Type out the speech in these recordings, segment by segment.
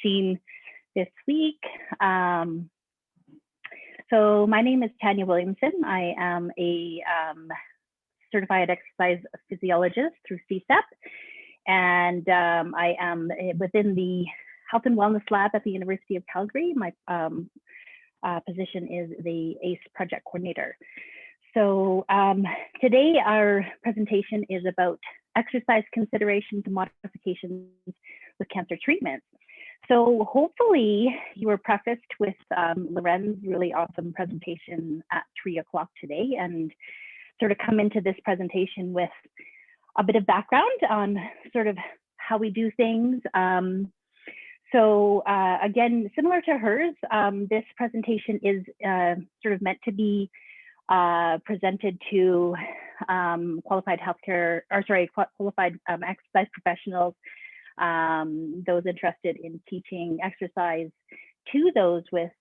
seen this week. So my name is Tanya Williamson. I am a certified exercise physiologist through CSEP, and I am within the Health and Wellness Lab at the University of Calgary. My position is the ACE project coordinator. So today our presentation is about exercise considerations and modifications with cancer treatments. So hopefully you were prefaced with Loren's really awesome presentation at 3 o'clock today, and sort of come into this presentation with a bit of background on sort of how we do things. So again, similar to hers, this presentation is sort of meant to be presented to qualified healthcare, or sorry, qualified exercise professionals, those interested in teaching exercise to those with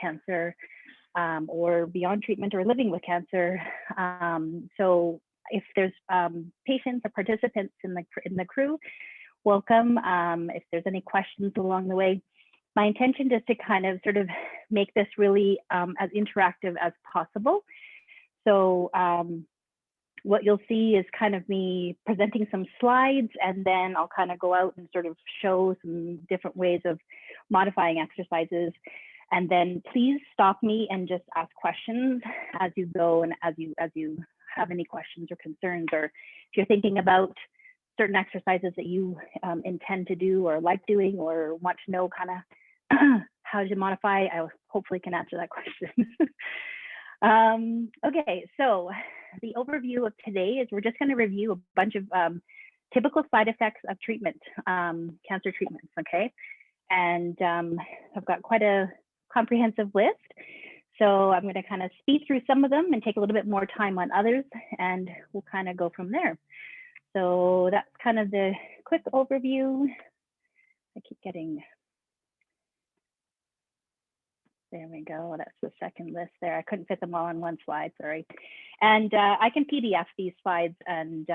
cancer or beyond treatment or living with cancer. So if there's patients or participants in the crew, welcome. If there's any questions along the way, my intention is to kind of sort of make this really as interactive as possible. So what you'll see is kind of me presenting some slides, and then I'll kind of go out and sort of show some different ways of modifying exercises. And then please stop me and just ask questions as you go, and as you have any questions or concerns, or if you're thinking about certain exercises that you intend to do or like doing or want to know kind of how to modify, I hopefully can answer that question. Okay, so the overview of today is we're just going to review a bunch of typical side effects of treatment, cancer treatments, okay? And I've got quite a comprehensive list. So I'm going to kind of speed through some of them and take a little bit more time on others, and we'll kind of go from there. So that's kind of the quick overview. I keep getting, there we go. That's the second list there. I couldn't fit them all on one slide, sorry. And I can PDF these slides and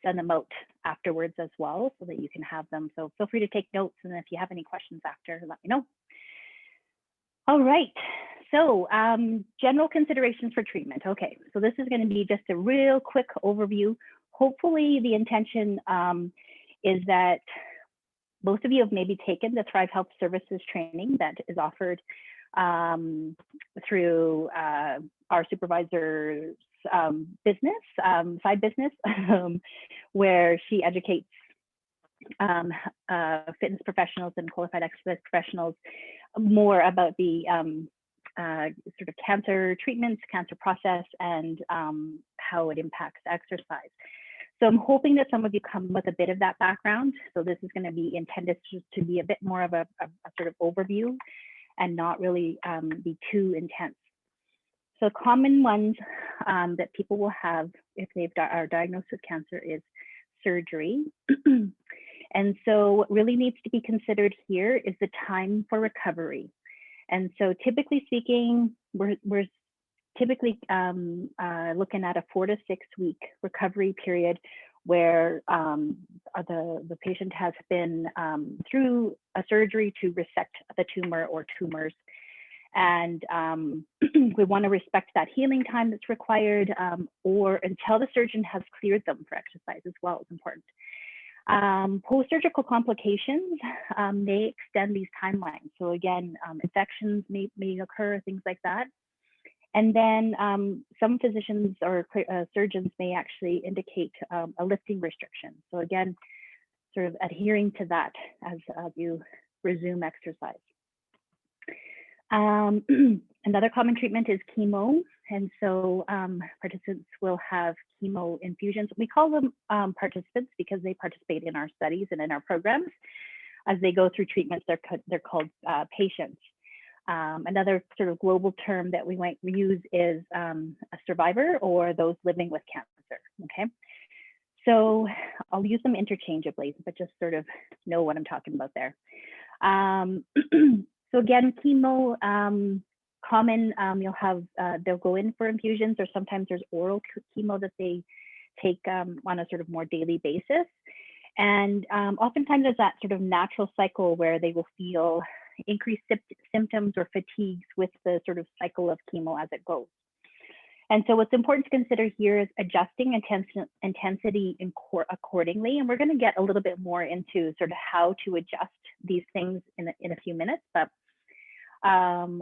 send them out afterwards as well, so that you can have them. So feel free to take notes, and if you have any questions after, let me know. All right, so general considerations for treatment. Okay, so this is going to be just a real quick overview. Hopefully the intention is that most of you have maybe taken the Thrive Health Services training that is offered through our supervisor's business, side business, where she educates fitness professionals and qualified exercise professionals more about the sort of cancer treatments, cancer process, and how it impacts exercise. So I'm hoping that some of you come with a bit of that background. So this is going to be intended to be a bit more of a sort of overview and not really be too intense. So common ones that people will have if they are diagnosed with cancer is surgery. And so what really needs to be considered here is the time for recovery. And so typically speaking, we're typically looking at a 4 to 6 week recovery period where the patient has been through a surgery to resect the tumor or tumors. And we want to respect that healing time that's required, or until the surgeon has cleared them for exercise as well is important. Post-surgical complications may extend these timelines. So again, infections may occur, things like that. And then some physicians or surgeons may actually indicate a lifting restriction. So again, sort of adhering to that as you resume exercise. Another common treatment is chemo. And so participants will have chemo infusions. We call them participants because they participate in our studies and in our programs. As they go through treatments, they're called patients. Another sort of global term that we might use is a survivor or those living with cancer, okay? So I'll use them interchangeably, but just sort of know what I'm talking about there. So again, chemo, common, you'll have, they'll go in for infusions, or sometimes there's oral chemo that they take on a sort of more daily basis. And oftentimes there's that sort of natural cycle where they will feel increased symptoms or fatigues with the sort of cycle of chemo as it goes. And so what's important to consider here is adjusting intensity accordingly. And we're going to get a little bit more into sort of how to adjust these things in a few minutes. But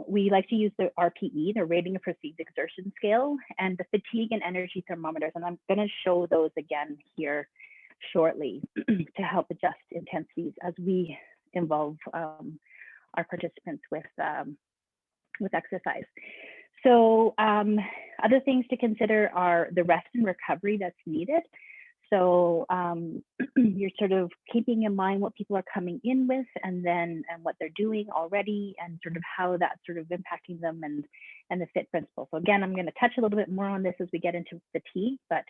we like to use the RPE, the Rating of Perceived Exertion Scale, and the fatigue and energy thermometers. And I'm going to show those again here shortly to help adjust intensities as we involve our participants with exercise. So other things to consider are the rest and recovery that's needed. So you're sort of keeping in mind what people are coming in with, and what they're doing already, and sort of how that's sort of impacting them, and the FIT principle. So again, I'm going to touch a little bit more on this as we get into fatigue, but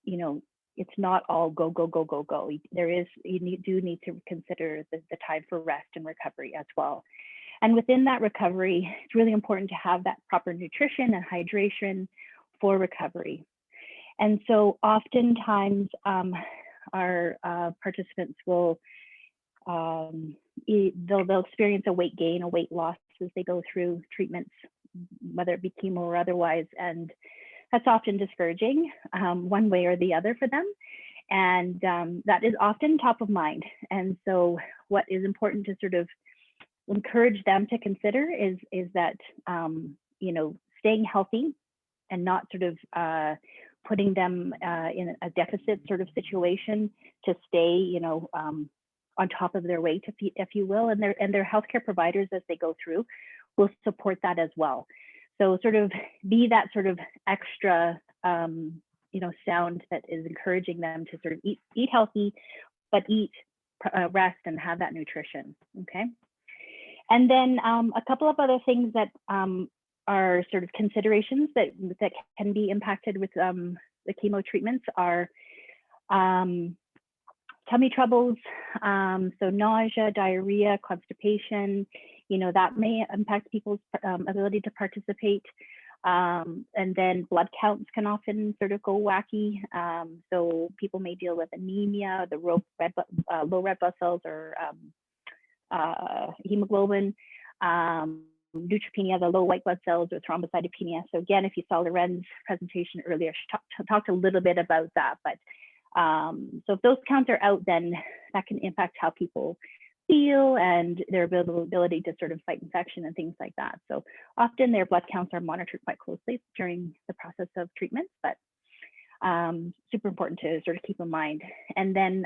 you know, it's not all go, go, go, go, go. You do need to consider the time for rest and recovery as well. And within that recovery, it's really important to have that proper nutrition and hydration for recovery. And so oftentimes our participants will, they'll experience a weight gain, a weight loss as they go through treatments, whether it be chemo or otherwise. And that's often discouraging one way or the other for them. And that is often top of mind. And so what is important to sort of encourage them to consider is that, you know, staying healthy and not sort of putting them in a deficit sort of situation to stay, you know, on top of their weight, if you will, and their healthcare providers as they go through will support that as well. So sort of be that sort of extra, you know, sound that is encouraging them to sort of eat healthy, but eat, rest, and have that nutrition. Okay. And then a couple of other things that are sort of considerations that can be impacted with the chemo treatments are tummy troubles, so nausea, diarrhea, constipation. You know, that may impact people's ability to participate. And then blood counts can often sort of go wacky. So people may deal with anemia, the low red blood cells, or hemoglobin, neutropenia, the low white blood cells, or thrombocytopenia. So again, if you saw Loren's presentation earlier, she talked a little bit about that. But so if those counts are out, then that can impact how people feel and their ability to sort of fight infection and things like that. So often their blood counts are monitored quite closely during the process of treatment, but super important to sort of keep in mind. And then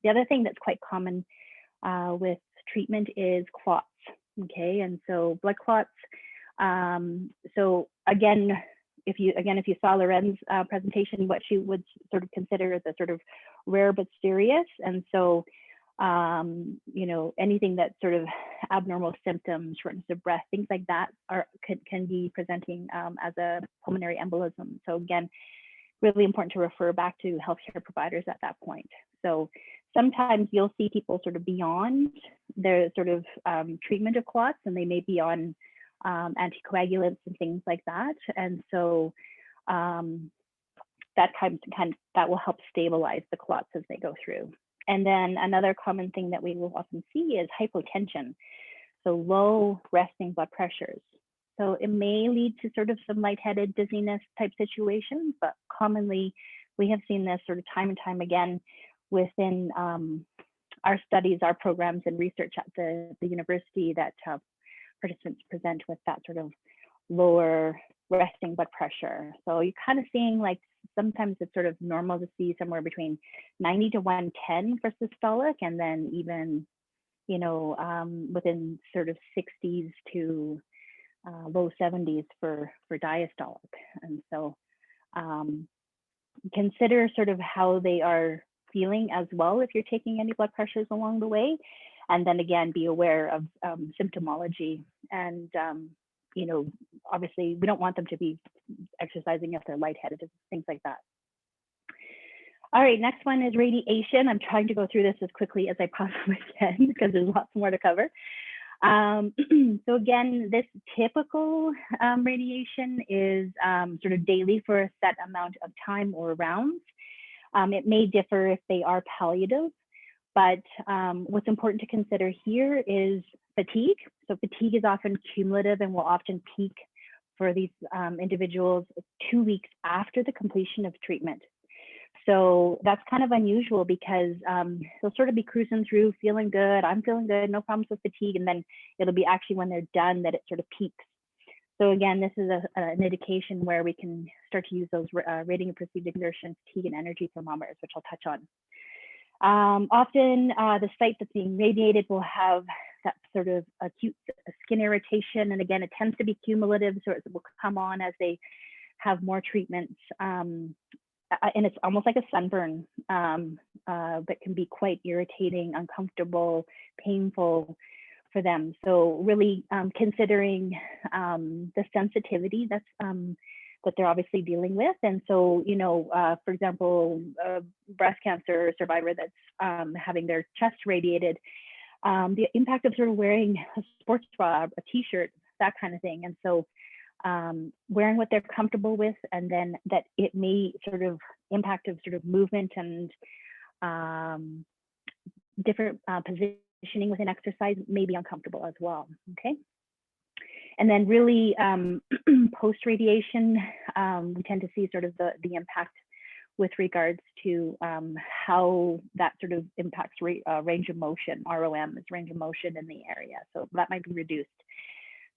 the other thing that's quite common with treatment is clots. Okay, and so blood clots. So again, if you saw Loren's presentation, what she would sort of consider as a sort of rare but serious. And so you know, anything that's sort of abnormal symptoms, shortness of breath, things like that can be presenting as a pulmonary embolism. So again, really important to refer back to healthcare providers at that point. So sometimes you'll see people sort of beyond their sort of treatment of clots, and they may be on anticoagulants and things like that. And so that will help stabilize the clots as they go through. And then another common thing that we will often see is hypotension, so low resting blood pressures. So it may lead to sort of some lightheaded, dizziness type situations, but commonly we have seen this sort of time and time again within our studies, our programs, and research at the university, that participants present with that sort of lower resting blood pressure. So you're kind of seeing, like, sometimes it's sort of normal to see somewhere between 90 to 110 for systolic, and then even, you know, within sort of 60s to low 70s for diastolic. And so consider sort of how they are feeling as well if you're taking any blood pressures along the way. And then again, be aware of symptomology. And you know, obviously we don't want them to be exercising if they're lightheaded, things like that. All right, next one is radiation. I'm trying to go through this as quickly as I possibly can because there's lots more to cover. So again, this typical radiation is sort of daily for a set amount of time or rounds. It may differ if they are palliative, but what's important to consider here is fatigue. So fatigue is often cumulative and will often peak for these individuals 2 weeks after the completion of treatment. So that's kind of unusual because they'll sort of be cruising through feeling good. I'm feeling good, no problems with fatigue. And then it'll be actually when they're done that it sort of peaks. So again, this is an indication where we can start to use those rating of perceived exertion, fatigue, and energy thermometers, which I'll touch on. Often the site that's being radiated will have that sort of acute skin irritation. And again, it tends to be cumulative, so it will come on as they have more treatments. And it's almost like a sunburn that can be quite irritating, uncomfortable, painful for them. So really considering the sensitivity that's that they're obviously dealing with. And so, you know, for example, a breast cancer survivor that's having their chest radiated, the impact of sort of wearing a sports bra, a t-shirt, that kind of thing. And so wearing what they're comfortable with, and then that it may sort of impact of sort of movement and different positioning within exercise may be uncomfortable as well, okay? And then really post-radiation, we tend to see sort of the impact with regards to how that sort of impacts range of motion. ROM is range of motion in the area, so that might be reduced.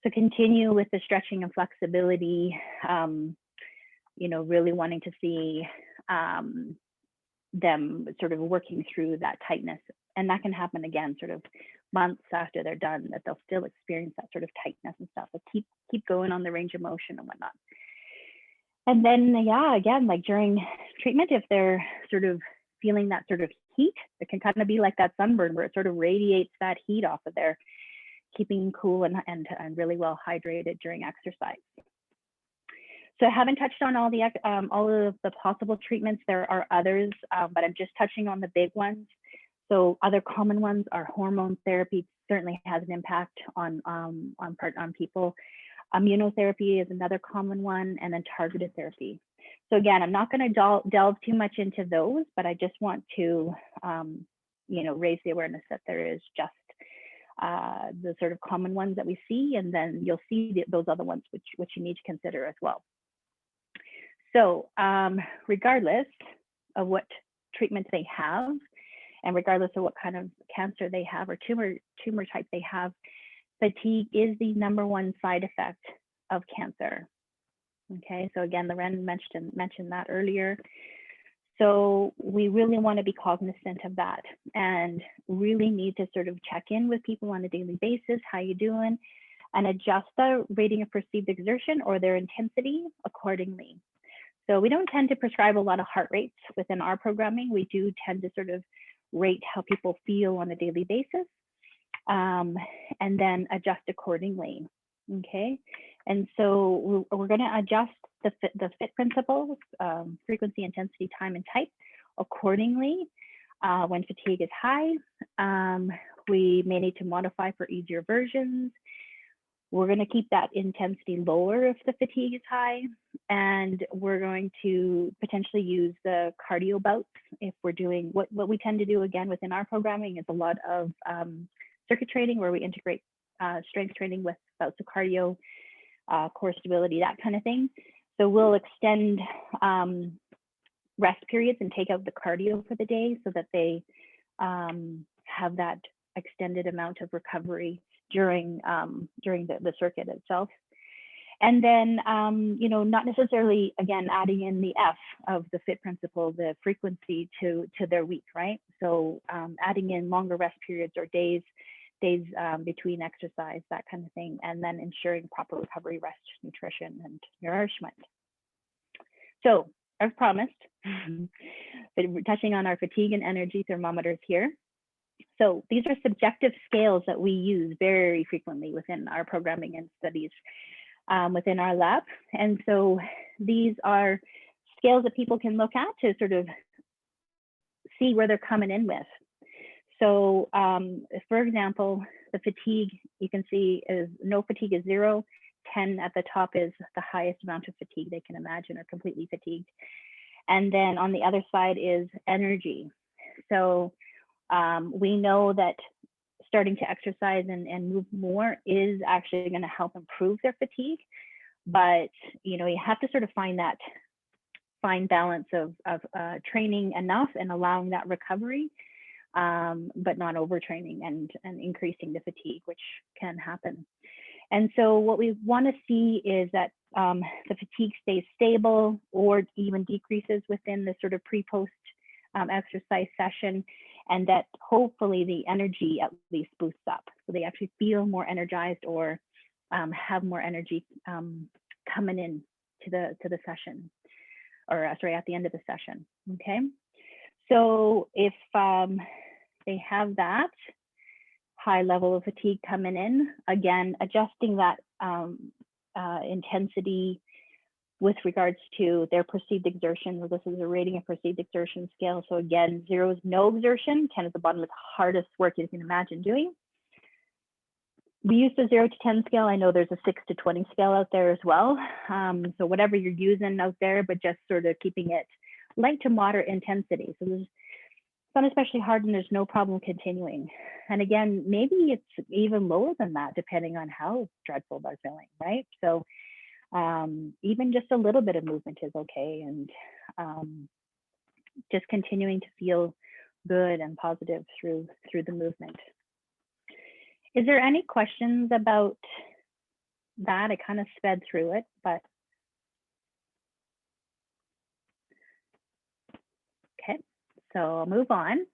So continue with the stretching and flexibility, you know, really wanting to see them sort of working through that tightness. And that can happen again, sort of months after they're done, that they'll still experience that sort of tightness and stuff. But keep going on the range of motion and whatnot. And then, yeah, again, like during treatment, if they're sort of feeling that sort of heat, it can kind of be like that sunburn where it sort of radiates that heat off of there, keeping cool and really well hydrated during exercise. So I haven't touched on all of the possible treatments. There are others, but I'm just touching on the big ones. So other common ones are hormone therapy. Certainly has an impact on people. Immunotherapy is another common one, and then targeted therapy. So again, I'm not going to delve too much into those, but I just want to, you know, raise the awareness that there is just the sort of common ones that we see, and then you'll see those other ones which you need to consider as well. So regardless of what treatments they have, and regardless of what kind of cancer they have or tumor type they have, fatigue is the #1 side effect of cancer. Okay, so again, Loren mentioned that earlier. So we really want to be cognizant of that and really need to sort of check in with people on a daily basis. How you doing? And adjust the rating of perceived exertion or their intensity accordingly. So we don't tend to prescribe a lot of heart rates within our programming. We do tend to sort of rate how people feel on a daily basis, and then adjust accordingly, okay? And so we're gonna adjust the FIT principles, frequency, intensity, time, and type accordingly. When fatigue is high, we may need to modify for easier versions. We're going to keep that intensity lower if the fatigue is high, and we're going to potentially use the cardio bouts if we're doing what we tend to do again within our programming is a lot of circuit training where we integrate strength training with bouts of cardio, core stability, that kind of thing. So we'll extend rest periods and take out the cardio for the day so that they have that extended amount of recovery during the circuit itself. And then, you know, not necessarily, again, adding in the F of the FIT principle, the frequency to their week, right? So adding in longer rest periods or days between exercise, that kind of thing, and then ensuring proper recovery, rest, nutrition, and nourishment. So as promised, we're touching on our fatigue and energy thermometers here. So these are subjective scales that we use very frequently within our programming and studies within our lab. And so these are scales that people can look at to sort of see where they're coming in with. So for example, the fatigue, you can see is no fatigue is 0, 10 at the top is the highest amount of fatigue they can imagine or completely fatigued. And then on the other side is energy. So we know that starting to exercise and move more is actually going to help improve their fatigue. But, you know, you have to sort of find that fine balance of training enough and allowing that recovery, but not overtraining and increasing the fatigue, which can happen. And so what we want to see is that the fatigue stays stable or even decreases within the sort of pre-post exercise session, and that hopefully the energy at least boosts up. So they actually feel more energized or have more energy coming in to the session, or sorry, at the end of the session, okay? So if they have that high level of fatigue coming in, again, adjusting that intensity with regards to their perceived exertion. So this is a rating of perceived exertion scale. So again, 0 is no exertion, 10 is the bottom of the hardest work you can imagine doing. We use the 0 to 10 scale. I know there's a 6 to 20 scale out there as well. So whatever you're using out there, but just sort of keeping it light to moderate intensity. So there's not especially hard and there's no problem continuing. And again, maybe it's even lower than that, depending on how dreadful they're feeling, right? So even just a little bit of movement is okay, and just continuing to feel good and positive through the movement. Is there any questions about that? I kind of sped through it, but okay, so I'll move on.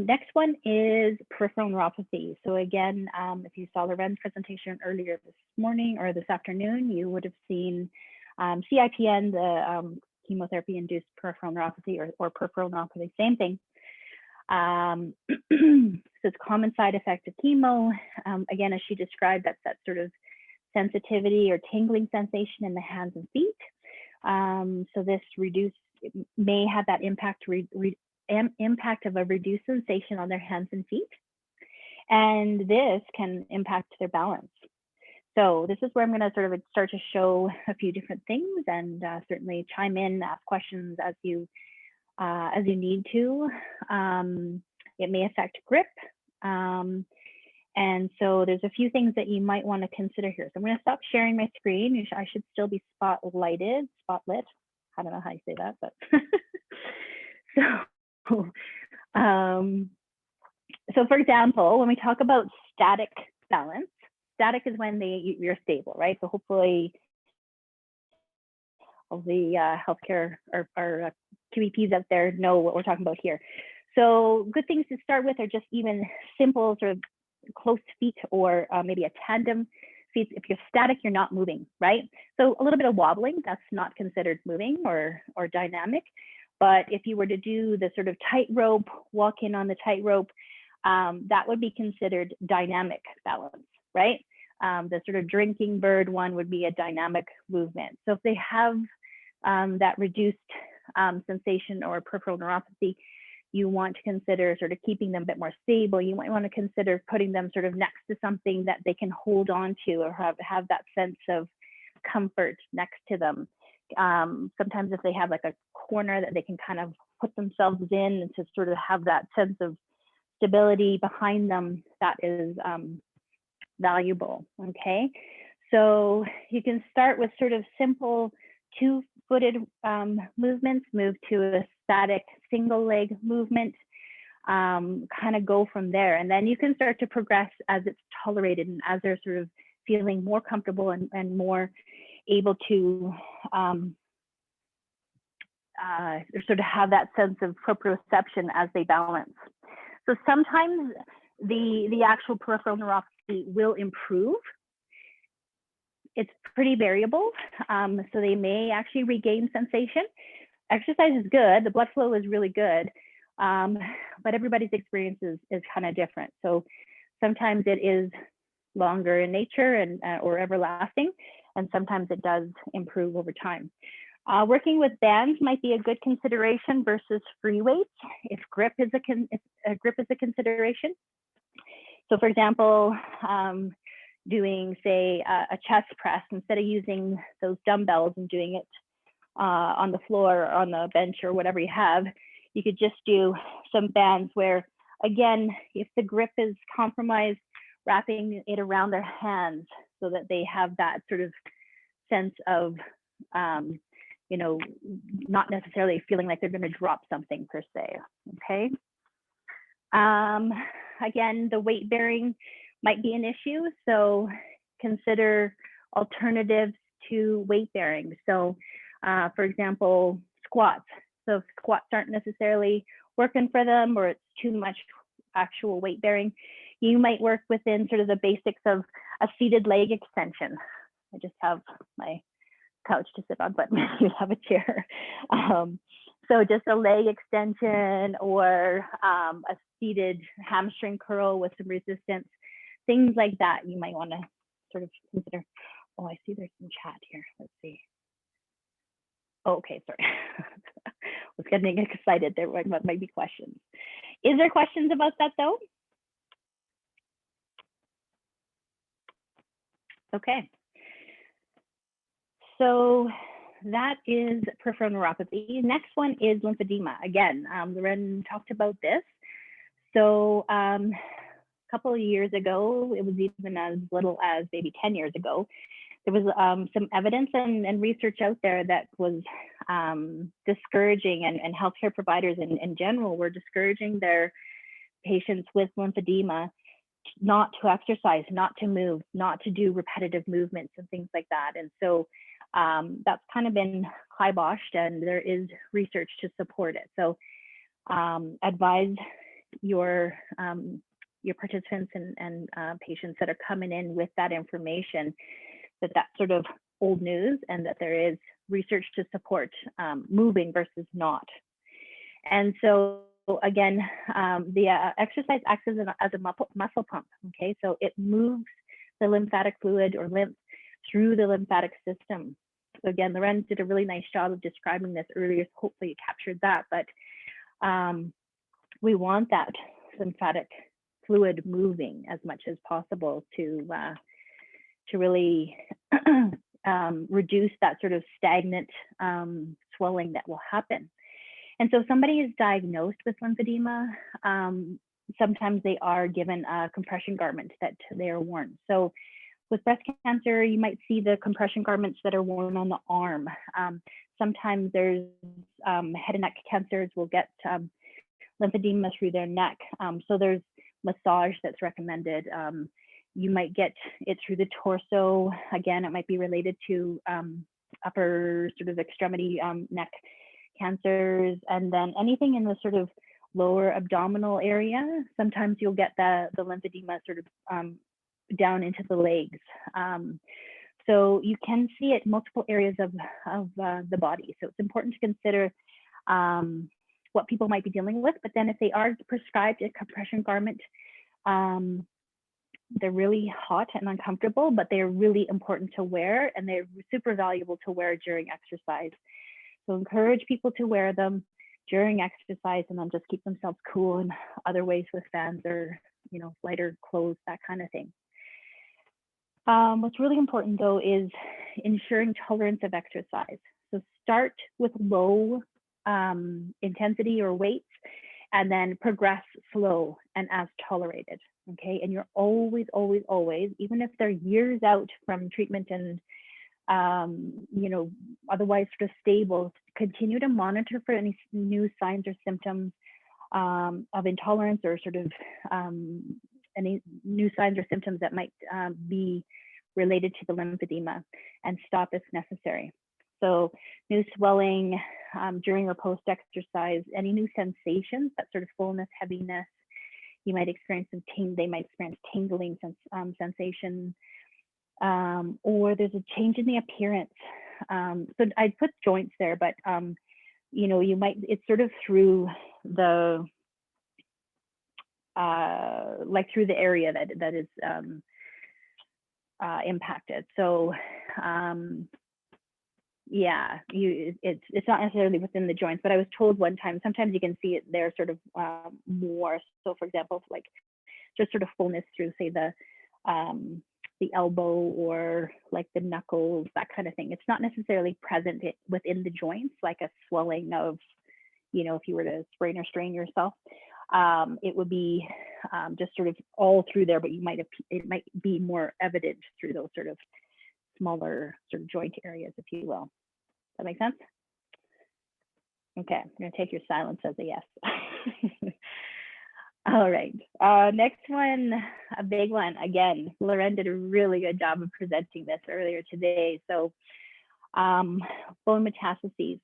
Next one is peripheral neuropathy. So again, if you saw Loren's presentation earlier this morning or this afternoon, you would have seen CIPN, the chemotherapy-induced peripheral neuropathy, or peripheral neuropathy, same thing. So it's a common side effect of chemo. Again, as she described, that's that sort of sensitivity or tingling sensation in the hands and feet. So this may have that impact of a reduced sensation on their hands and feet, and this can impact their balance. So this is where I'm going to sort of start to show a few different things, and certainly chime in, ask questions as you need to. It may affect grip, and so there's a few things that you might want to consider here. So I'm going to stop sharing my screen. I should still be spotlit. I don't know how you say that, but so for example, when we talk about static balance, static is when you're stable, right? So hopefully all the healthcare or QEPs out there know what we're talking about here. So good things to start with are just even simple sort of close feet, or maybe a tandem feet. If you're static, you're not moving, right? So a little bit of wobbling, that's not considered moving or dynamic. But if you were to do the sort of tightrope, walk in on the tightrope, that would be considered dynamic balance, right? The sort of drinking bird one would be a dynamic movement. So if they have that reduced sensation or peripheral neuropathy, you want to consider sort of keeping them a bit more stable. You might want to consider putting them sort of next to something that they can hold on to, or have that sense of comfort next to them. Sometimes if they have like a corner that they can kind of put themselves in, and to sort of have that sense of stability behind them, that is valuable, okay? So you can start with sort of simple two-footed movements, move to a static single leg movement, kind of go from there. And then you can start to progress as it's tolerated and as they're sort of feeling more comfortable and more able to sort of have that sense of proprioception as they balance. So sometimes the actual peripheral neuropathy will improve. It's pretty variable, so they may actually regain sensation. Exercise is good, the blood flow is really good, but everybody's experience is kind of different. So sometimes it is longer in nature and or everlasting, and sometimes it does improve over time. Working with bands might be a good consideration versus free weights if grip is a consideration. So for example, doing say a chest press, instead of using those dumbbells and doing it on the floor or on the bench or whatever you have, you could just do some bands where, again, if the grip is compromised, wrapping it around their hands so that they have that sort of sense of, you know, not necessarily feeling like they're going to drop something per se. Okay. Again, the weight bearing might be an issue, so consider alternatives to weight bearing. So, for example, squats. So if squats aren't necessarily working for them, or it's too much actual weight bearing, you might work within sort of the basics of a seated leg extension. I just have my couch to sit on, but you have a chair. So just a leg extension, or a seated hamstring curl with some resistance, things like that you might want to sort of consider. Oh, I see there's some chat here. Let's see. Oh, okay, sorry. I was getting excited. There might be questions. Is there questions about that though? Okay. So that is peripheral neuropathy. Next one is lymphedema. Again, Loren talked about this. So a couple of years ago, it was even as little as maybe 10 years ago, there was some evidence and research out there that was discouraging, and healthcare providers in general were discouraging their patients with lymphedema not to exercise, not to move, not to do repetitive movements and things like that. And so that's kind of been kiboshed, and there is research to support it. So advise your participants and patients that are coming in with that information that that's sort of old news, and that there is research to support moving versus not. And so again, the exercise acts as a muscle pump. Okay, so it moves the lymphatic fluid or lymph through the lymphatic system. So again, Loren did a really nice job of describing this earlier. So hopefully you captured that, but we want that lymphatic fluid moving as much as possible to really reduce that sort of stagnant swelling that will happen. And so if somebody is diagnosed with lymphedema, sometimes they are given a compression garment that they are worn. So with breast cancer, you might see the compression garments that are worn on the arm. Sometimes there's head and neck cancers will get lymphedema through their neck. So there's massage that's recommended. You might get it through the torso. Again, it might be related to upper sort of extremity neck cancers, and then anything in the sort of lower abdominal area. Sometimes you'll get the lymphedema sort of down into the legs. So you can see it in multiple areas of the body. So it's important to consider what people might be dealing with. But then if they are prescribed a compression garment, they're really hot and uncomfortable, but they're really important to wear, and they're super valuable to wear during exercise. So encourage people to wear them during exercise, and then just keep themselves cool in other ways with fans or, you know, lighter clothes, that kind of thing. What's really important though is ensuring tolerance of exercise. So start with low intensity or weights, and then progress slow and as tolerated. Okay, and you're always, even if they're years out from treatment and you know, otherwise sort of stable, continue to monitor for any new signs or symptoms of intolerance, or sort of any new signs or symptoms that might be related to the lymphedema, and stop if necessary. So new swelling during or post exercise, any new sensations, that sort of fullness, heaviness, you might experience they might experience tingling sensation, or there's a change in the appearance. So I'd put joints there, but you know, it's sort of through the like through the area that is impacted. So yeah, it's not necessarily within the joints, but I was told one time, sometimes you can see it there sort of more. So for example, like just sort of fullness through, say, the the elbow or like the knuckles, that kind of thing. It's not necessarily present within the joints, like a swelling of, you know, if you were to sprain or strain yourself. It would be just sort of all through there, but it might be more evident through those sort of smaller sort of joint areas, if you will. Does that make sense? Okay, I'm gonna take your silence as a yes. All right, next one, a big one. Again, Loren did a really good job of presenting this earlier today. So bone metastases.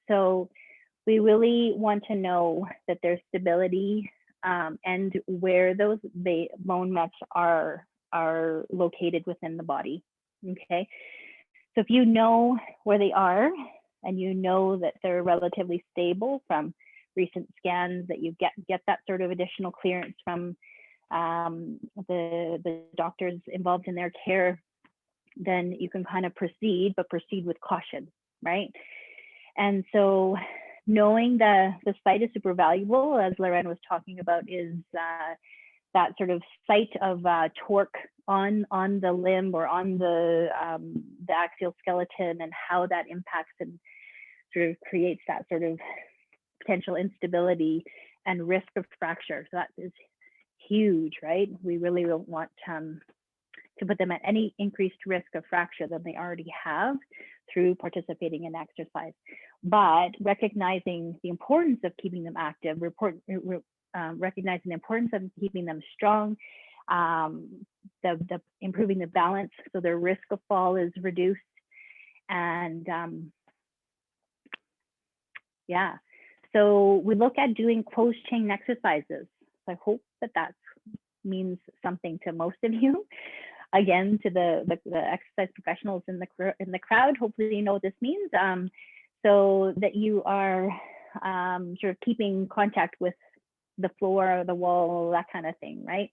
So we really want to know that there's stability and where those bone mets are located within the body, okay? So if you know where they are and you know that they're relatively stable from recent scans, that you get that sort of additional clearance from the doctors involved in their care, then you can kind of proceed, but proceed with caution, right? And so knowing the site is super valuable, as Loren was talking about, is that sort of site of torque on the limb or on the axial skeleton, and how that impacts and sort of creates that sort of potential instability and risk of fracture. So that is huge, right? We really don't want to put them at any increased risk of fracture than they already have through participating in exercise. But recognizing the importance of keeping them active, recognizing the importance of keeping them strong, the improving the balance so their risk of fall is reduced. And yeah, so we look at doing closed chain exercises. So I hope that means something to most of you. Again, to the exercise professionals in the crowd, hopefully you know what this means. So that you are sort of keeping contact with the floor, the wall, that kind of thing, right?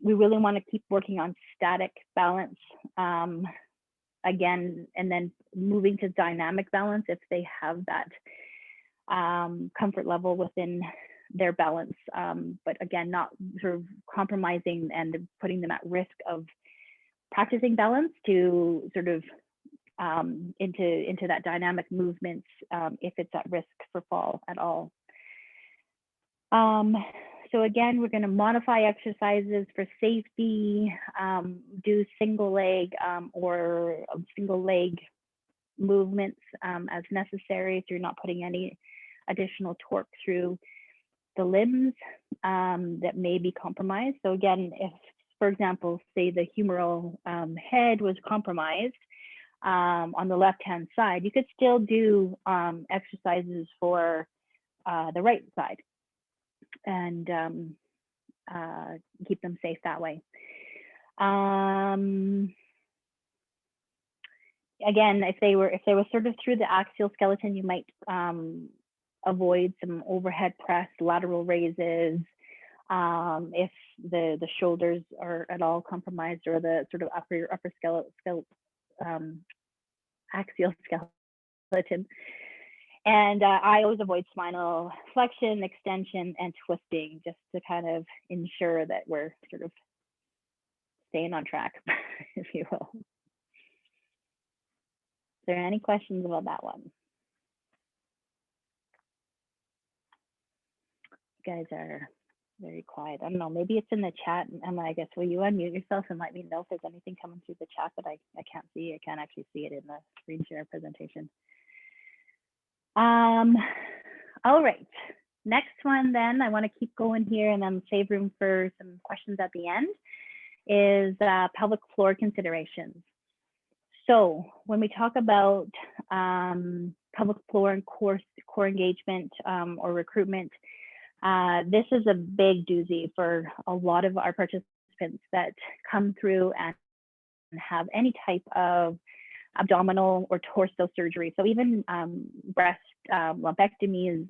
We really want to keep working on static balance again, and then moving to dynamic balance if they have that comfort level within their balance, but again, not sort of compromising and putting them at risk of practicing balance to sort of into that dynamic movements if it's at risk for fall at all. So again, we're going to modify exercises for safety, do single leg or single leg movements as necessary, so you're not putting any additional torque through the limbs that may be compromised. So again, if, for example, say the humeral head was compromised on the left-hand side, you could still do exercises for the right side and keep them safe that way. Again, if they were sort of through the axial skeleton, you might avoid some overhead press, lateral raises. If the shoulders are at all compromised, or the sort of upper axial skeleton. And I always avoid spinal flexion, extension, and twisting, just to kind of ensure that we're sort of staying on track, if you will. Is there any questions about that one? You guys are very quiet. I don't know, maybe it's in the chat. Emma, I guess, will you unmute yourself and let me know if there's anything coming through the chat that I can't see? I can't actually see it in the screen share presentation. All right, next one then, I want to keep going here and then save room for some questions at the end, is pelvic floor considerations. So when we talk about pelvic floor and core engagement or recruitment, this is a big doozy for a lot of our participants that come through and have any type of abdominal or torso surgery. So even breast lumpectomies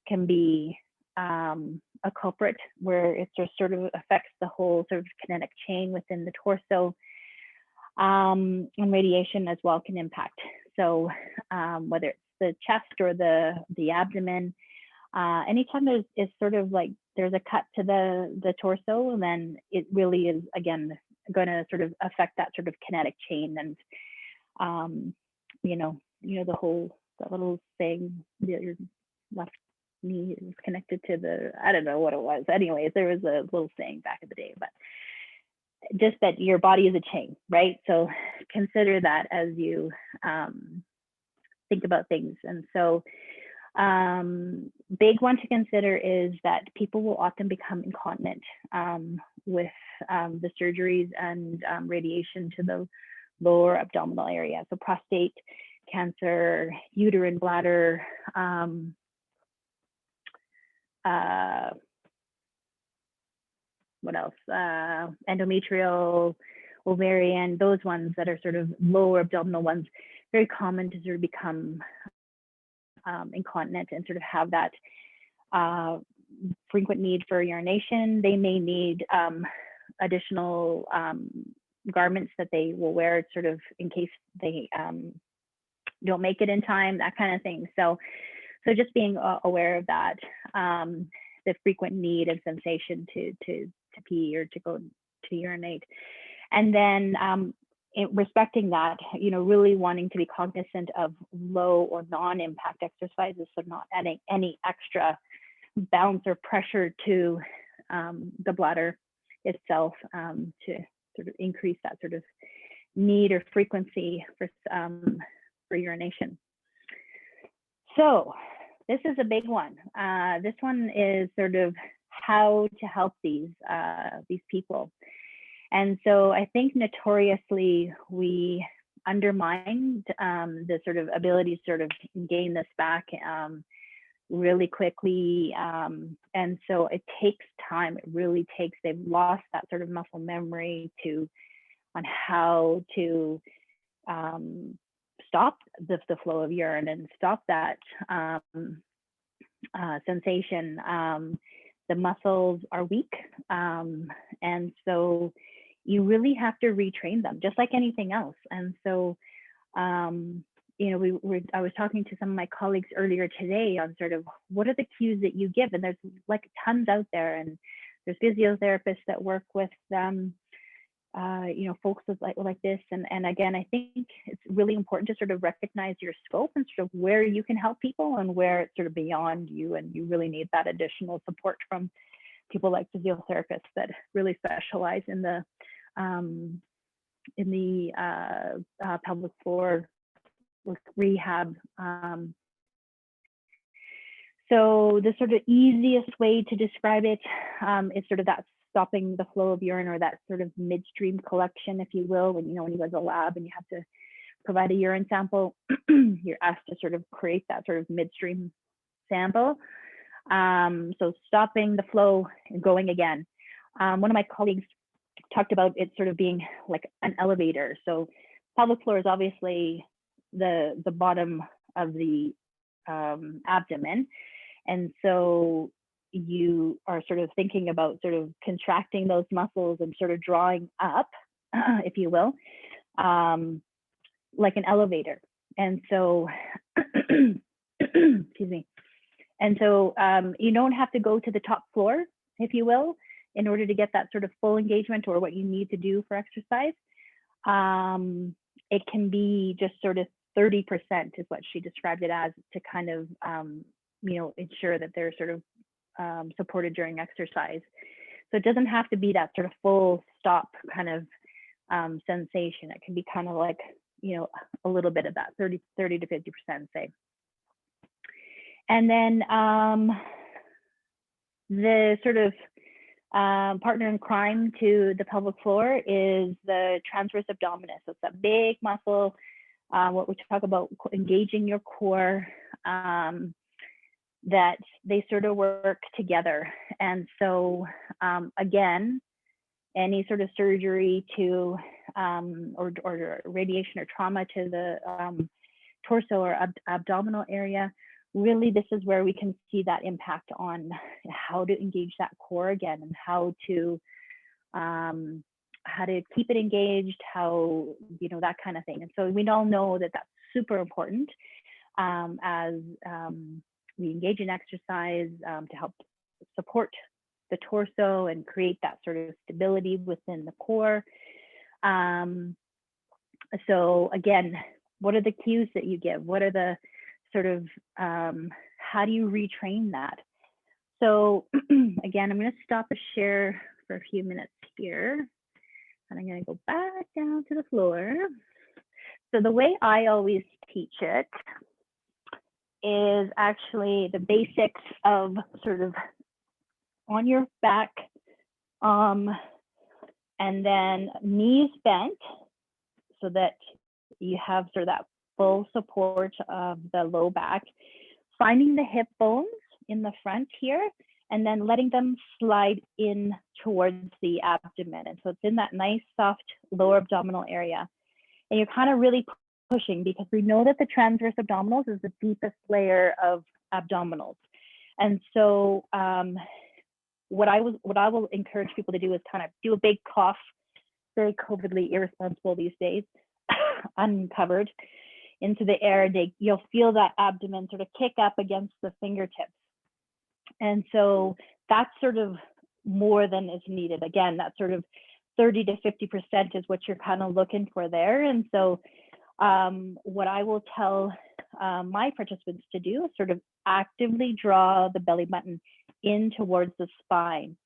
can be a culprit, where it just sort of affects the whole sort of kinetic chain within the torso. And radiation as well can impact. So whether it's the chest or the abdomen, anytime there's sort of like there's a cut to the torso, then it really is again going to sort of affect that sort of kinetic chain. And that little saying that your left knee is connected to the, I don't know what it was. Anyways, there was a little saying back in the day, but just that your body is a chain, right? So consider that as you think about things. And so big one to consider is that people will often become incontinent with the surgeries and radiation to the lower abdominal area. So prostate cancer, uterine bladder, what else? Endometrial, ovarian, those ones that are sort of lower abdominal ones, very common to sort of become incontinent and sort of have that frequent need for urination. They may need additional garments that they will wear sort of in case they don't make it in time, that kind of thing. So just being aware of that, the frequent need and sensation to pee or to go to urinate. And then respecting that, really wanting to be cognizant of low or non-impact exercises, so not adding any extra bounce or pressure to the bladder itself to sort of increase that sort of need or frequency for urination. So this is a big one. This one is sort of how to help these people. And so I think notoriously we undermined the sort of ability to sort of gain this back really quickly. And so it takes time. It really takes, they've lost that sort of muscle memory on how to stop the flow of urine and stop that sensation. The muscles are weak. And so you really have to retrain them, just like anything else. And so, I was talking to some of my colleagues earlier today on sort of what are the cues that you give, and there's like tons out there, and there's physiotherapists that work with folks with like this. And again, I think it's really important to sort of recognize your scope and sort of where you can help people and where it's sort of beyond you, and you really need that additional support from people like physiotherapists that really specialize in the pelvic floor rehab. So the sort of easiest way to describe it is sort of that stopping the flow of urine, or that sort of midstream collection, if you will. When you go to the lab and you have to provide a urine sample, you're asked to sort of create that sort of midstream sample. So stopping the flow and going again. One of my colleagues talked about it sort of being like an elevator. So pelvic floor is obviously the bottom of the abdomen. And so you are sort of thinking about sort of contracting those muscles and sort of drawing up, if you will, like an elevator. And so, excuse me. And so you don't have to go to the top floor, if you will, in order to get that sort of full engagement or what you need to do for exercise. It can be just sort of 30% is what she described it as, to kind of, ensure that they're sort of supported during exercise. So it doesn't have to be that sort of full stop kind of sensation. It can be kind of like, a little bit of that 30 to 50%, say. And then the sort of partner in crime to the pelvic floor is the transverse abdominis. So it's that big muscle, what we talk about engaging your core, that they sort of work together. And so again, any sort of surgery to or radiation or trauma to the torso or abdominal area, really this is where we can see that impact on how to engage that core again, and how to keep it engaged, how, that kind of thing. And so we all know that that's super important as we engage in exercise to help support the torso and create that sort of stability within the core. So again, what are the cues that you give? What are the sort of, how do you retrain that? So again, I'm going to stop the share for a few minutes here, and I'm going to go back down to the floor. So the way I always teach it is actually the basics of sort of on your back, and then knees bent so that you have sort of that full support of the low back, finding the hip bones in the front here, and then letting them slide in towards the abdomen. And so it's in that nice, soft lower abdominal area. And you're kind of really pushing, because we know that the transverse abdominals is the deepest layer of abdominals. And so what I will encourage people to do is kind of do a big cough, very COVIDly irresponsible these days, uncovered into the air. You'll feel that abdomen sort of kick up against the fingertips. And so that's sort of more than is needed. Again, that sort of 30 to 50% is what you're kind of looking for there. And so what I will tell my participants to do is sort of actively draw the belly button in towards the spine.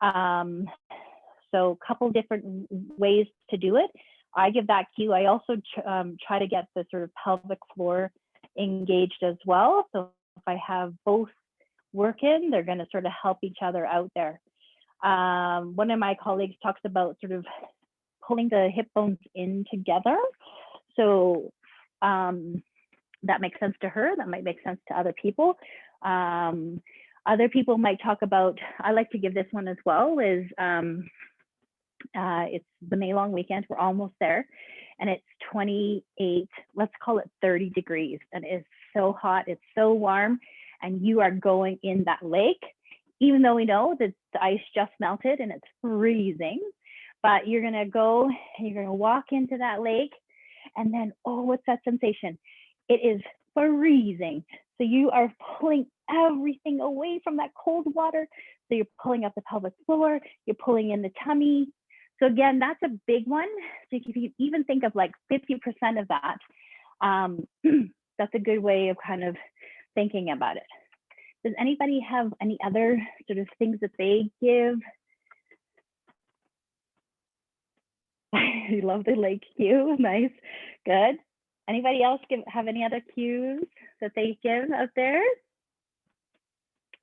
So a couple different ways to do it. I give that cue. I also try to get the sort of pelvic floor engaged as well. So if I have both working, they're going to sort of help each other out there. One of my colleagues talks about sort of pulling the hip bones in together. So that makes sense to her. That might make sense to other people. Other people might talk about, I like to give this one as well, is it's the May long weekend. We're almost there. And it's 28, let's call it 30 degrees. And it's so hot, it's so warm. And you are going in that lake, even though we know that the ice just melted and it's freezing. But you're going to go and you're going to walk into that lake. And then, oh, what's that sensation? It is freezing. So you are pulling everything away from that cold water. So you're pulling up the pelvic floor, you're pulling in the tummy. So again, that's a big one. So if you even think of like 50% of that, that's a good way of kind of thinking about it. Does anybody have any other sort of things that they give? You love the lake cue, nice, good. Anybody else have any other cues that they give out there?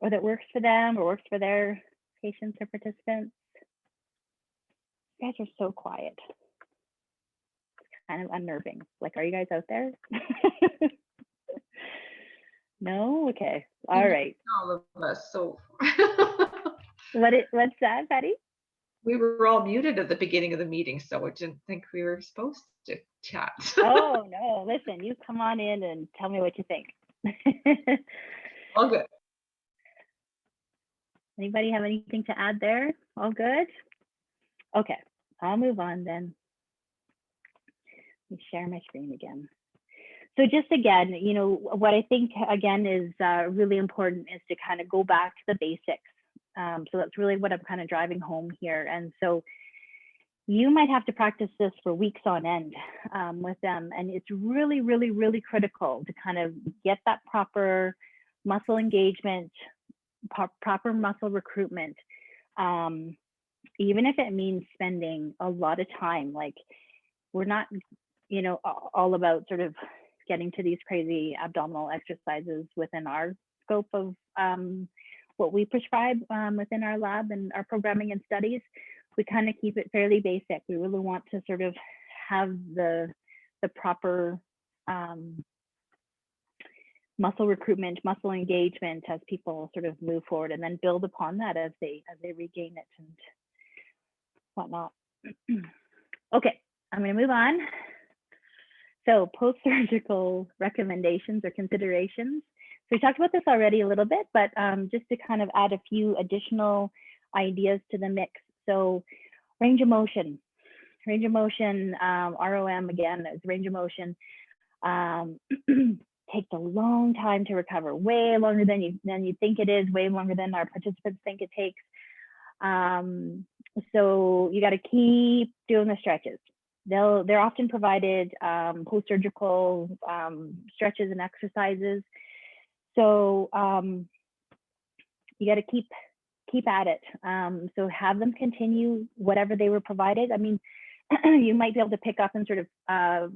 Or that works for them or works for their patients or participants? You guys are so quiet. It's kind of unnerving. Like, are you guys out there? No? Okay. All right. All of us. So what's that, Patty? We were all muted at the beginning of the meeting, so I didn't think we were supposed to chat. Oh no, listen, you come on in and tell me what you think. All good. Anybody have anything to add there? All good? Okay, I'll move on then. Let me share my screen again. So just again, you know, what I think again is really important is to kind of go back to the basics. So that's really what I'm kind of driving home here. And so you might have to practice this for weeks on end with them. And it's really, really, really critical to kind of get that proper muscle engagement, proper muscle recruitment, even if it means spending a lot of time. Like, we're not, you know, all about sort of getting to these crazy abdominal exercises within our scope of what we prescribe within our lab and our programming and studies. We kind of keep it fairly basic. We really want to sort of have the proper muscle recruitment, muscle engagement as people sort of move forward, and then build upon that as they regain it and whatnot. Okay, I'm going to move on. So post-surgical recommendations or considerations. So we talked about this already a little bit, but just to kind of add a few additional ideas to the mix. So range of motion, ROM again is range of motion. takes a long time to recover, way longer than you think it is, way longer than our participants think it takes. So you got to keep doing the stretches. They're often provided post-surgical stretches and exercises. So you got to keep at it. So have them continue whatever they were provided. I mean, you might be able to pick up and sort of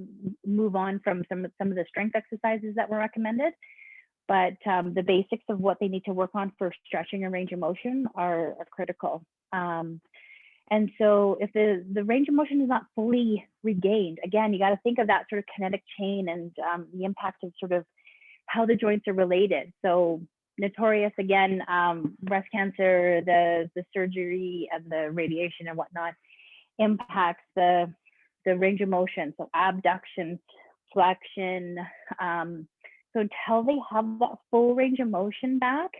move on from some of the strength exercises that were recommended, but the basics of what they need to work on for stretching and range of motion are critical. And so if the range of motion is not fully regained, again, you got to think of that sort of kinetic chain and the impact of sort of how the joints are related. So notorious, again, breast cancer, the surgery and the radiation and whatnot impacts the range of motion. So abduction, flexion. So until they have that full range of motion back,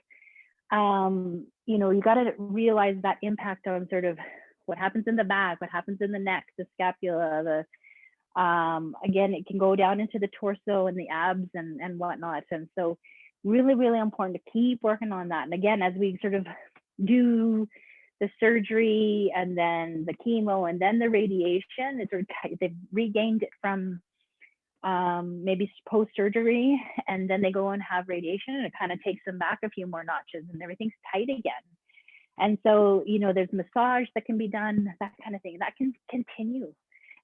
you know, you got to realize that impact on sort of what happens in the back, what happens in the neck, the scapula, again, it can go down into the torso and the abs and whatnot. And so really, really important to keep working on that. And again, as we sort of do the surgery and then the chemo and then the radiation, it's sort of, they've regained it from maybe post-surgery, and then they go and have radiation, and it kind of takes them back a few more notches and everything's tight again. And so, you know, there's massage that can be done, that kind of thing, that can continue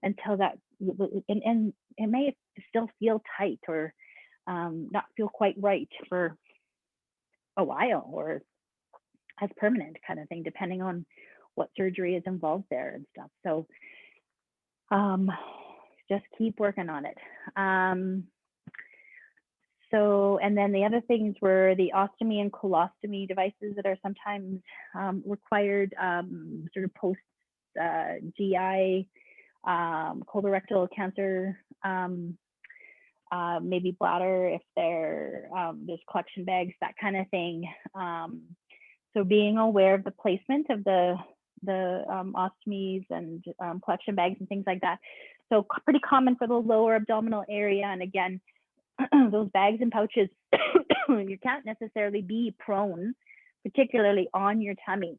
until that, and it may still feel tight or not feel quite right for a while, or as permanent kind of thing, depending on what surgery is involved there and stuff. So just keep working on it. So, and then the other things were the ostomy and colostomy devices that are sometimes required, sort of post GI, colorectal cancer, maybe bladder if there's collection bags, that kind of thing. So being aware of the placement of the ostomies and collection bags and things like that. So pretty common for the lower abdominal area. And again, those bags and pouches, you can't necessarily be prone, particularly on your tummy,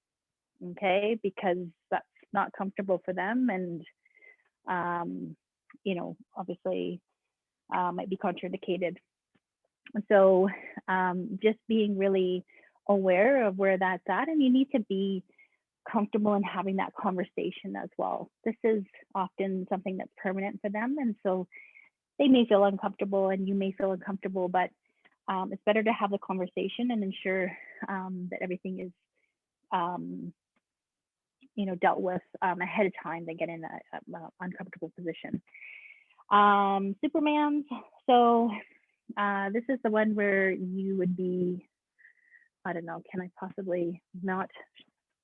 okay? Because that's not comfortable for them, and you know, obviously might be contraindicated. So just being really aware of where that's at, and you need to be comfortable in having that conversation as well. This is often something that's permanent for them, and so they may feel uncomfortable and you may feel uncomfortable, but it's better to have the conversation and ensure that everything is you know, dealt with ahead of time than get in that uncomfortable position. Supermans. So this is the one where you would be, I don't know, can I possibly not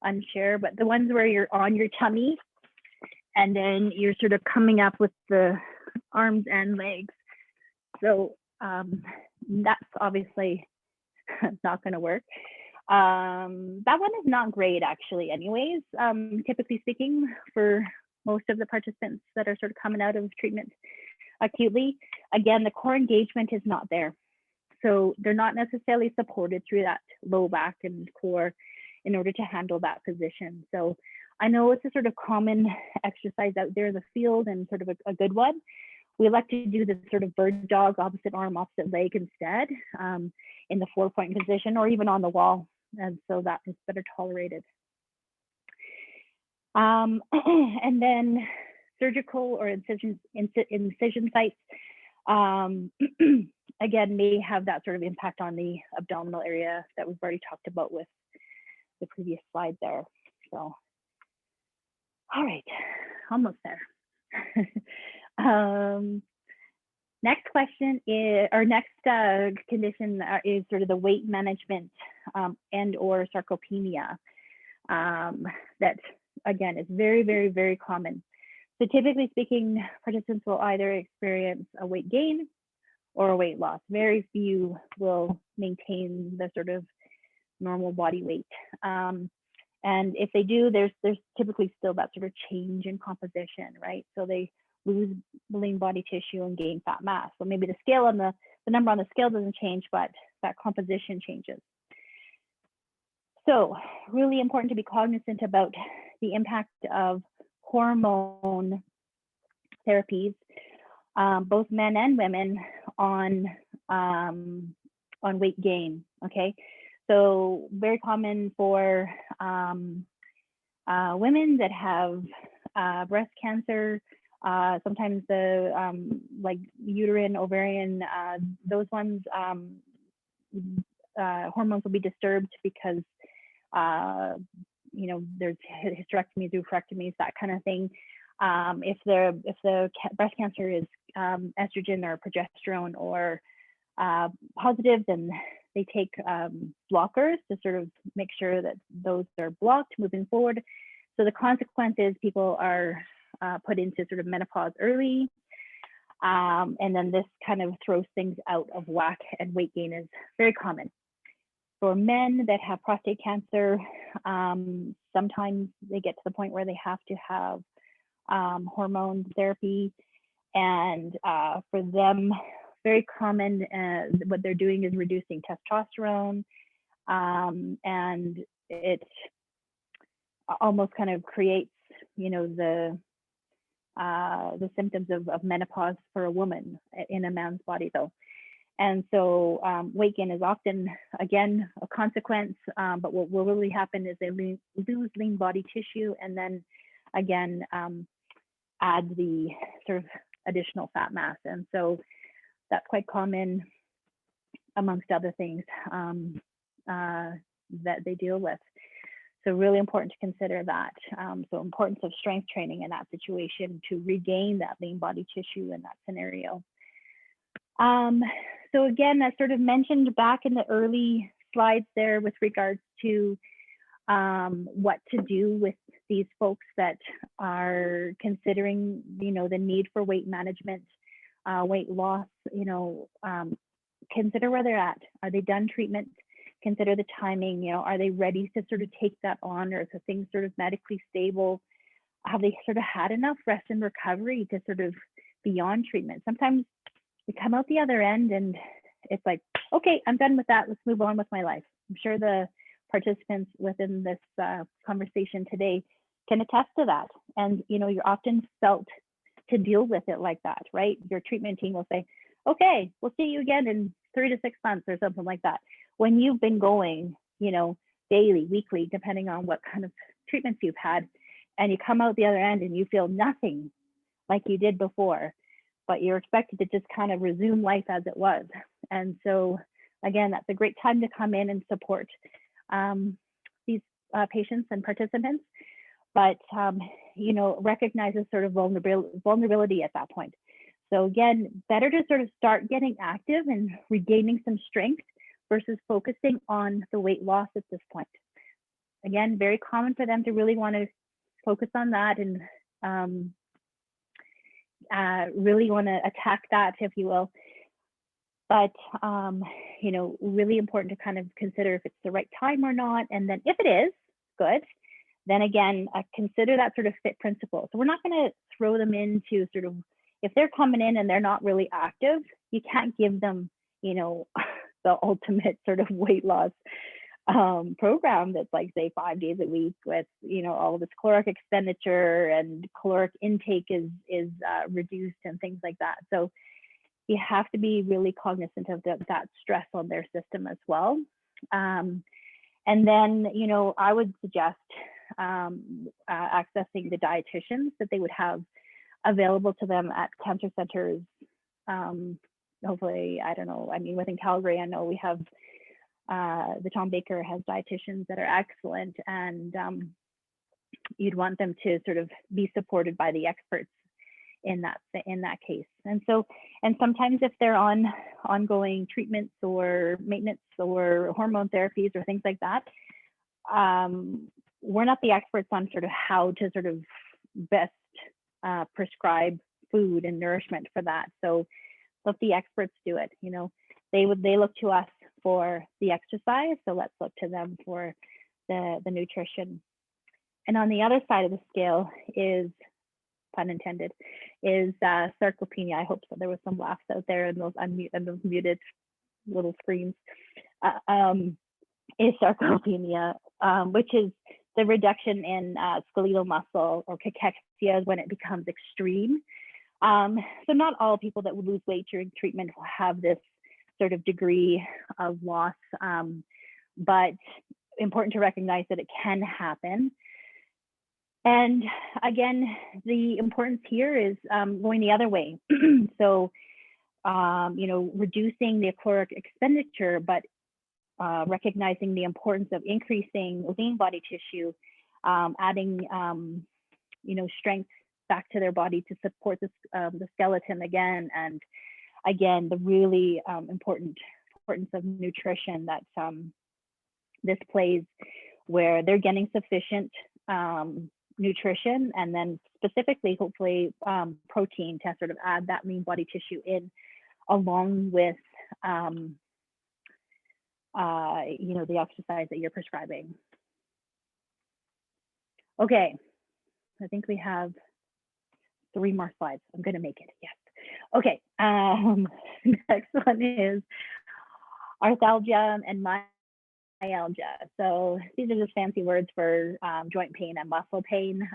unshare, but the ones where you're on your tummy and then you're sort of coming up with the arms and legs. So that's obviously not going to work. That one is not great actually anyways, typically speaking, for most of the participants that are sort of coming out of treatment acutely. Again, the core engagement is not there. So they're not necessarily supported through that low back and core in order to handle that position. So I know it's a sort of common exercise out there in the field and sort of a good one. We like to do the sort of bird dog, opposite arm, opposite leg instead, in the 4-point position or even on the wall. And so that is better tolerated. And then surgical or incision sites, again, may have that sort of impact on the abdominal area that we've already talked about with the previous slide there. So, all right, almost there. Next question is, or next condition is sort of the weight management and or sarcopenia. That again is very, very, very common. So typically speaking, participants will either experience a weight gain or a weight loss. Very few will maintain the sort of normal body weight. And if they do, there's typically still that sort of change in composition, right? So they lose lean body tissue and gain fat mass. So maybe the scale on the the number on the scale doesn't change, but that composition changes. So really important to be cognizant about the impact of hormone therapies, both men and women, on weight gain. Okay, so very common for women that have breast cancer, sometimes the like uterine, ovarian, those ones, hormones will be disturbed because you know, there's hysterectomies, oophorectomies, that kind of thing. If the breast cancer is estrogen or progesterone or positive, then they take blockers to sort of make sure that those are blocked moving forward. So the consequence is people are put into sort of menopause early, and then this kind of throws things out of whack, and weight gain is very common. For men that have prostate cancer, sometimes they get to the point where they have to have hormone therapy, and for them, very common, what they're doing is reducing testosterone, and it almost kind of creates, you know, the symptoms of menopause for a woman in a man's body, though. And so weight gain is often, again, a consequence, but what will really happen is they lose lean body tissue, and then again, add the sort of additional fat mass. And so that's quite common amongst other things that they deal with. So really important to consider that. So importance of strength training in that situation to regain that lean body tissue in that scenario. So again, as sort of mentioned back in the early slides there with regards to what to do with these folks that are considering, you know, the need for weight management, weight loss, you know, consider where they're at. Are they done treatment? Consider the timing, you know, are they ready to sort of take that on, or is the thing sort of medically stable? Have they sort of had enough rest and recovery to sort of be on treatment? Sometimes we come out the other end and it's like, okay, I'm done with that. Let's move on with my life. I'm sure the participants within this conversation today can attest to that. And, you know, you're often felt to deal with it like that, right? Your treatment team will say, okay, we'll see you again in 3 to 6 months or something like that. When you've been going, you know, daily, weekly, depending on what kind of treatments you've had, and you come out the other end and you feel nothing like you did before, but you're expected to just kind of resume life as it was. And so again, that's a great time to come in and support these patients and participants, but you know, recognize a sort of vulnerability at that point. So again, better to sort of start getting active and regaining some strength versus focusing on the weight loss at this point. Again, very common for them to really want to focus on that and really want to attack that, if you will. But, you know, really important to kind of consider if it's the right time or not. And then if it is, good. Then again, consider that sort of fit principle. So we're not going to throw them into sort of, if they're coming in and they're not really active, you can't give them, you know, the ultimate sort of weight loss program that's like, say, 5 days a week with, you know, all this caloric expenditure and caloric intake is reduced and things like that. So you have to be really cognizant of that stress on their system as well. And then, you know, I would suggest accessing the dietitians that they would have available to them at cancer centers. Hopefully, I don't know, I mean, within Calgary, I know we have the Tom Baker has dietitians that are excellent, and you'd want them to sort of be supported by the experts in that case. And so, and sometimes if they're on ongoing treatments or maintenance or hormone therapies or things like that, we're not the experts on sort of how to sort of best prescribe food and nourishment for that. So let the experts do it. You know, they look to us for the exercise, so let's look to them for the nutrition. And on the other side of the scale is, pun intended, is sarcopenia. I hope so. There was some laughs out there in those muted little screens. Is sarcopenia, which is the reduction in skeletal muscle, or cachexia, when it becomes extreme. So not all people that would lose weight during treatment will have this sort of degree of loss, but important to recognize that it can happen. And again, the importance here is going the other way. So, reducing the caloric expenditure, but recognizing the importance of increasing lean body tissue, adding, strength back to their body to support the skeleton again. And again, the really importance of nutrition that this plays, where they're getting sufficient nutrition, and then specifically, hopefully, protein to sort of add that lean body tissue in, along with the exercise that you're prescribing. Okay, I think we have 3 more slides. I'm going to make it. Yes. Okay. Next one is arthalgia and myalgia. So these are just fancy words for joint pain and muscle pain,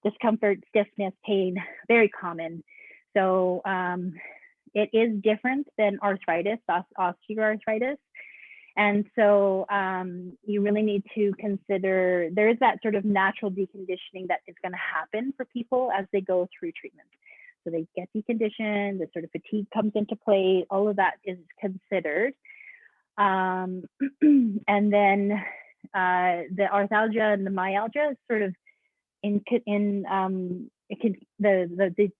discomfort, stiffness, pain, very common. So it is different than arthritis, osteoarthritis. And so you really need to consider, there is that sort of natural deconditioning that is going to happen for people as they go through treatment. So they get deconditioned, the sort of fatigue comes into play, all of that is considered. And then the arthalgia and the myalgia is sort of the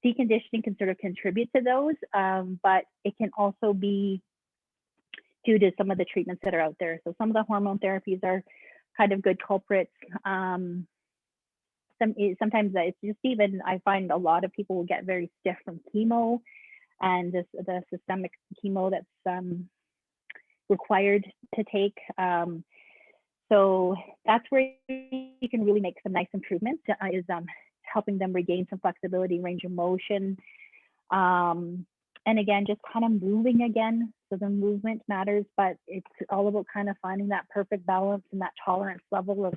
deconditioning can sort of contribute to those, but it can also be due to some of the treatments that are out there. So some of the hormone therapies are kind of good culprits. Sometimes it's just, even I find a lot of people will get very stiff from chemo, and the systemic chemo that's required to take. So that's where you can really make some nice improvements, is helping them regain some flexibility, range of motion. And again, just kind of moving again. So the movement matters, but it's all about kind of finding that perfect balance and that tolerance level of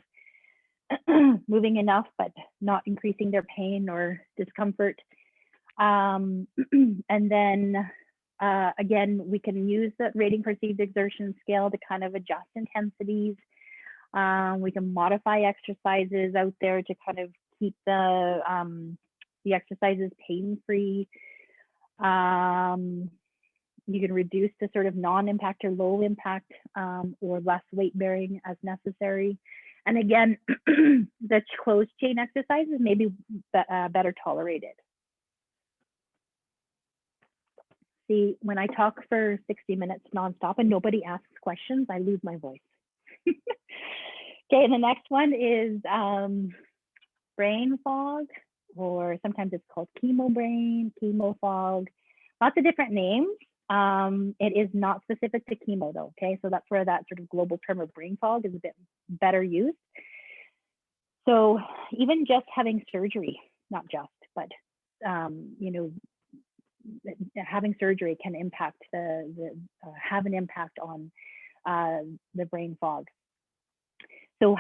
moving enough, but not increasing their pain or discomfort. And then again, we can use the rating perceived exertion scale to kind of adjust intensities. We can modify exercises out there to kind of keep the exercises pain-free. You can reduce the sort of non-impact or low impact, or less weight bearing as necessary. And again, the closed chain exercises may be better tolerated. See, when I talk for 60 minutes nonstop and nobody asks questions, I lose my voice. Okay, and the next one is brain fog, or sometimes it's called chemo brain, chemo fog, lots of different names. It is not specific to chemo though, okay? So that's where that sort of global term of brain fog is a bit better used. So even just having surgery, not just, but having surgery can impact have an impact on the brain fog. So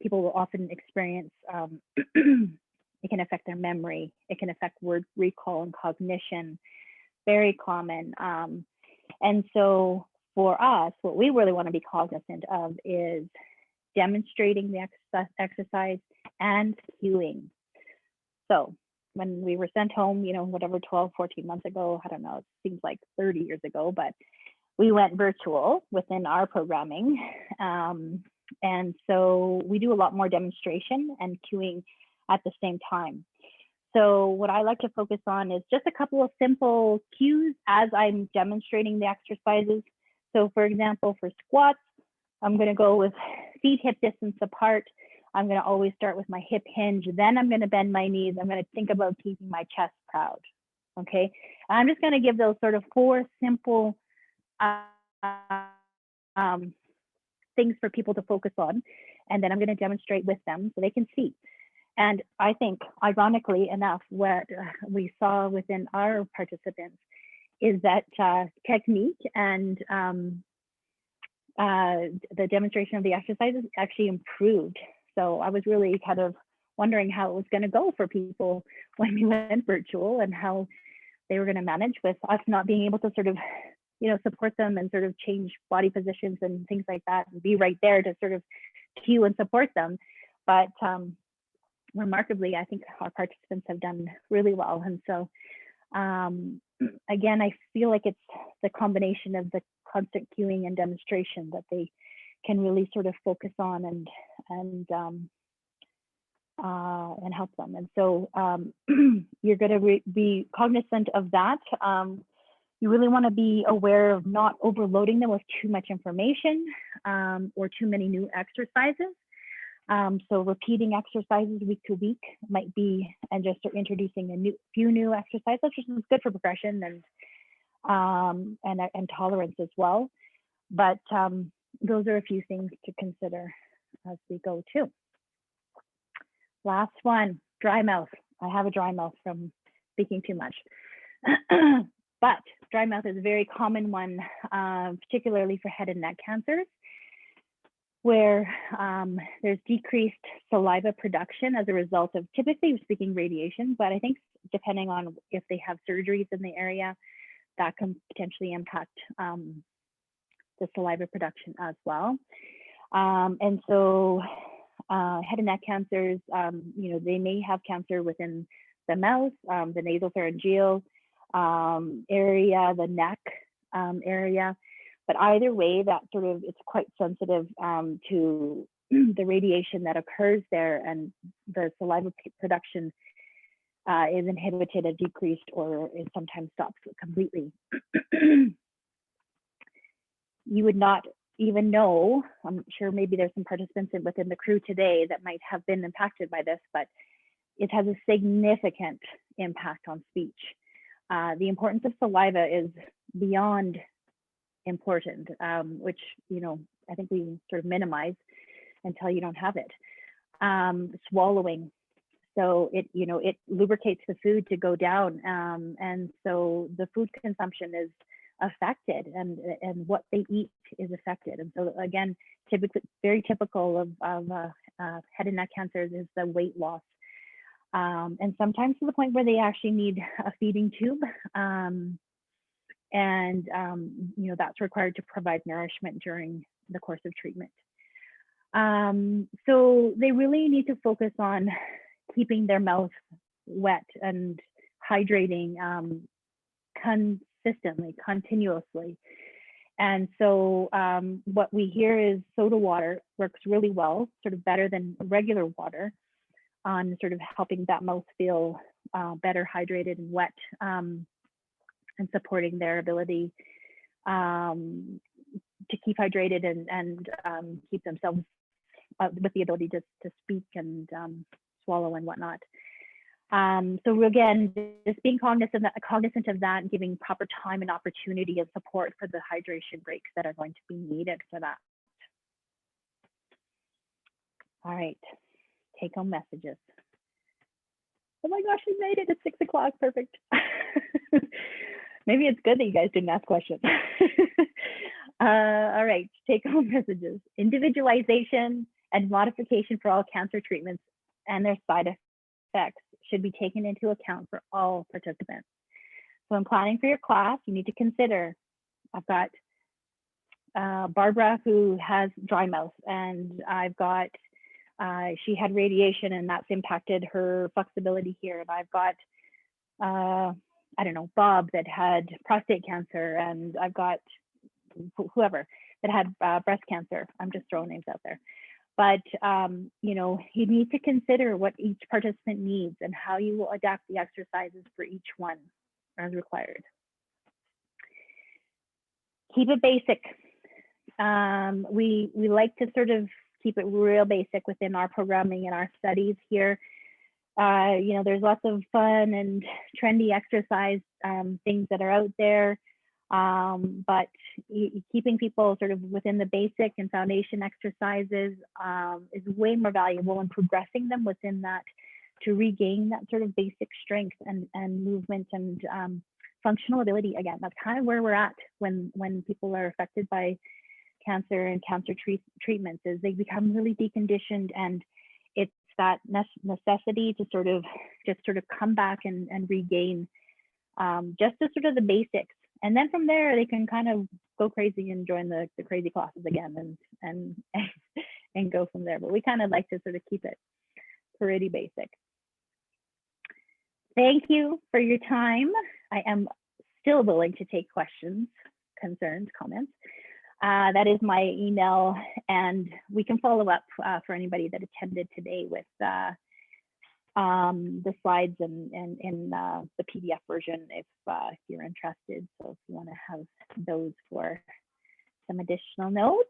people will often experience, it can affect their memory, it can affect word recall and cognition, very common. And so for us, what we really want to be cognizant of is demonstrating the exercise and cueing. So when we were sent home, whatever, 12, 14 months ago, I don't know, it seems like 30 years ago, but we went virtual within our programming. And so we do a lot more demonstration and cueing at the same time. So what I like to focus on is just a couple of simple cues as I'm demonstrating the exercises. So for example, for squats, I'm going to go with feet hip distance apart. I'm going to always start with my hip hinge. Then I'm going to bend my knees. I'm going to think about keeping my chest proud. Okay. And I'm just going to give those sort of 4 simple things for people to focus on. And then I'm going to demonstrate with them so they can see. And I think, ironically enough, what we saw within our participants is that technique and the demonstration of the exercises actually improved. So I was really kind of wondering how it was going to go for people when we went virtual, and how they were going to manage with us not being able to sort of, support them and sort of change body positions and things like that, and be right there to sort of cue and support them. But remarkably, I think our participants have done really well. And so again, I feel like it's the combination of the constant cueing and demonstration that they can really sort of focus on and help them. And so you're going to be cognizant of that. You really want to be aware of not overloading them with too much information or too many new exercises. So repeating exercises week to week might be, and just introducing a few new exercises, which is good for progression and tolerance as well. But those are a few things to consider as we go too. Last one, dry mouth. I have a dry mouth from speaking too much. But dry mouth is a very common one, particularly for head and neck cancers, where there's decreased saliva production as a result of, typically speaking, radiation, but I think depending on if they have surgeries in the area, that can potentially impact the saliva production as well. And so head and neck cancers, they may have cancer within the mouth, the nasopharyngeal area, the neck area. But either way, that sort of, it's quite sensitive to the radiation that occurs there, and the saliva production is inhibited or decreased, or is sometimes stopped completely. You would not even know, I'm sure maybe there's some participants within the crew today that might have been impacted by this, but it has a significant impact on speech. The importance of saliva is beyond important, which, I think we sort of minimize until you don't have it. Swallowing. So it lubricates the food to go down. And so the food consumption is affected, and what they eat is affected. And so again, typically very typical of head and neck cancers is the weight loss. And sometimes to the point where they actually need a feeding tube. That's required to provide nourishment during the course of treatment. So they really need to focus on keeping their mouth wet and hydrating consistently, continuously. And so what we hear is soda water works really well, sort of better than regular water, on sort of helping that mouth feel better hydrated and wet, and supporting their ability to keep hydrated and keep themselves with the ability to speak and swallow and whatnot. So again, just being cognizant of that, and giving proper time and opportunity and support for the hydration breaks that are going to be needed for that. All right, take home messages. Oh my gosh, we made it at 6 o'clock, perfect. Maybe it's good that you guys didn't ask questions. All right, take home messages. Individualization and modification for all cancer treatments and their side effects should be taken into account for all participants. So in planning for your class, you need to consider, I've got Barbara who has dry mouth, and I've got, she had radiation and that's impacted her flexibility here. And I've got, I don't know, Bob that had prostate cancer, and I've got whoever that had breast cancer. I'm just throwing names out there. But, you need to consider what each participant needs and how you will adapt the exercises for each one as required. Keep it basic. We like to sort of keep it real basic within our programming and our studies here. There's lots of fun and trendy exercise things that are out there. But keeping people sort of within the basic and foundation exercises is way more valuable, and progressing them within that regain that sort of basic strength and movement and functional ability again. That's kind of where we're at when people are affected by cancer and cancer treatments, is they become really deconditioned, and it's that necessity to sort of come back and regain just the sort of the basics. And then from there, they can kind of go crazy and join the crazy classes again and go from there. But we kind of like to sort of keep it pretty basic. Thank you for your time. I am still willing to take questions, concerns, comments. That is my email, and we can follow up for anybody that attended today with the slides and in the PDF version if you're interested. So if you want to have those for some additional notes.